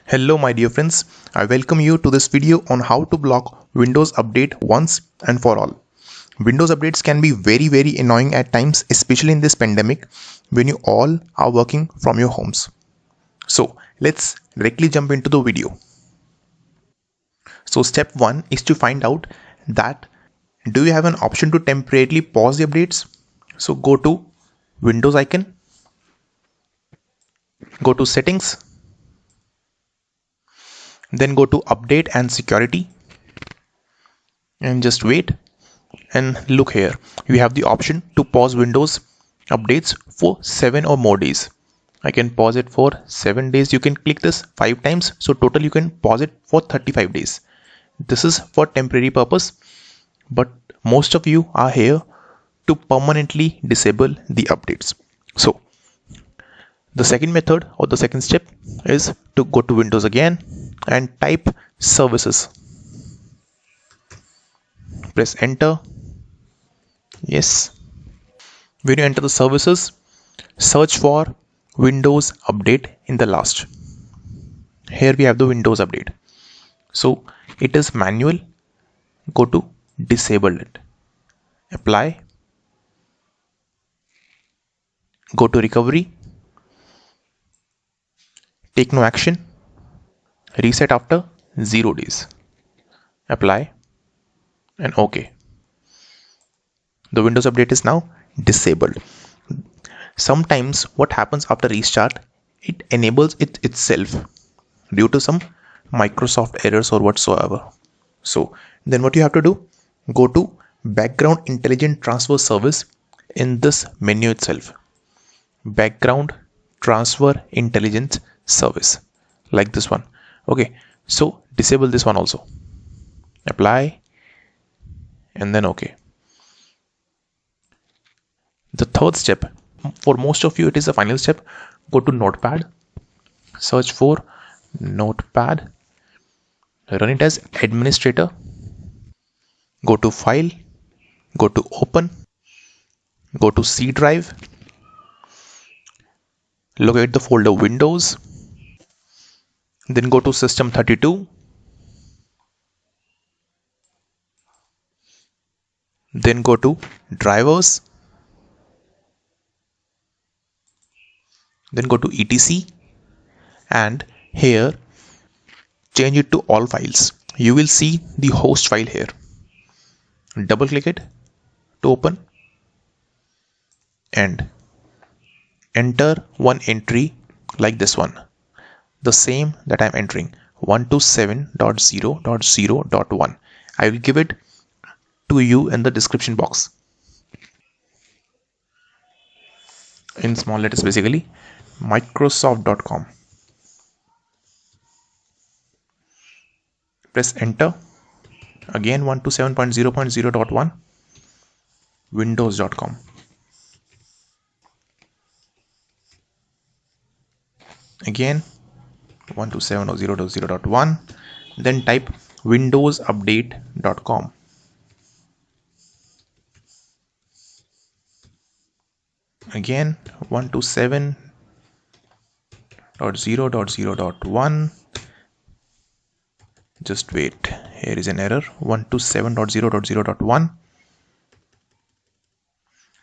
Hello my dear friends, I welcome you to this video on how to block Windows Update once and for all. Windows updates can be very annoying at times, especially in this pandemic when you all are working from your homes. So let's directly jump into the video. So step 1 is to find out that do you have an option to temporarily pause the updates. So go to Windows icon, go to settings, then go to update and security and just wait. And look here, you have the option to pause Windows updates for 7 or more days. I can pause it for 7 days. You can click this 5 times. So total you can pause it for 35 days. This is for temporary purpose, but most of you are here to permanently disable the updates. So the second method or the second step is to go to Windows again and type services. Press enter. Yes. When you enter the services, search for Windows Update in the last. Here we have the Windows Update. So it is manual. Go to disable it. Apply. Go to recovery. Take no action. Reset after 0 days. Apply and OK. The Windows Update is now disabled. Sometimes what happens after restart, it enables it itself due to some Microsoft errors or whatsoever. So then what you have to do, go to background intelligent transfer service in this menu itself. Background transfer intelligence service, like this one. Okay, so disable this one also. Apply and then OK. The third step, for most of you it is the final step. Go to Notepad, search for Notepad, run it as administrator, go to file, go to open, go to C drive, locate the folder Windows, then go to system 32, then go to drivers, then go to etc, and here change it to all files. You will see the host file here. Double click it to open and enter one entry like this one, the same that I'm entering, 127.0.0.1. I will give it to you in the description box in small letters, basically Microsoft.com. Press enter. Again 127.0.0.1 Windows.com. Again 127.0.0.1, then type windowsupdate.com. Again 127.0.0.1. Just wait, here is an error, 127.0.0.1,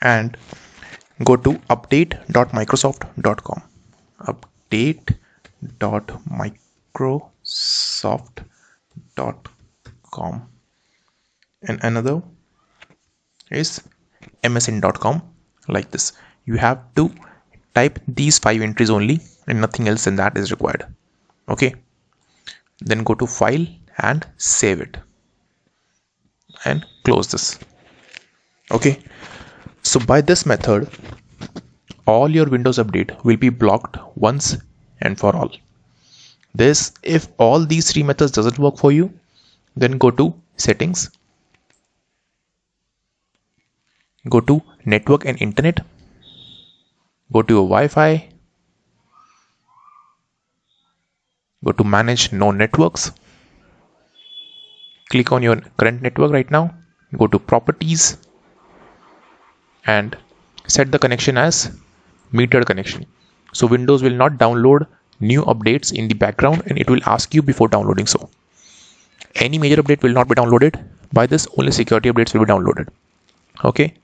and go to update.microsoft.com. update.microsoft.com, and another is msn.com, like this. You have to type these 5 entries only and nothing else than that is required. Okay, then go to file and save it and close this. Okay, so by this method all your Windows Update will be blocked once and for all. This, if all these 3 methods doesn't work for you, then go to settings, go to network and internet, go to your Wi-Fi, go to manage no networks, click on your current network right now, go to properties and set the connection as metered connection. So Windows will not download new updates in the background, and it will ask you before downloading. So any major update will not be downloaded. By this, only security updates will be downloaded. Okay,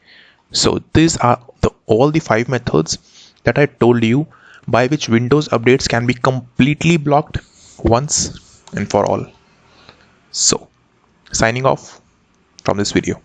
so these are all the 5 methods that I told you by which Windows updates can be completely blocked once and for all. So signing off from this video.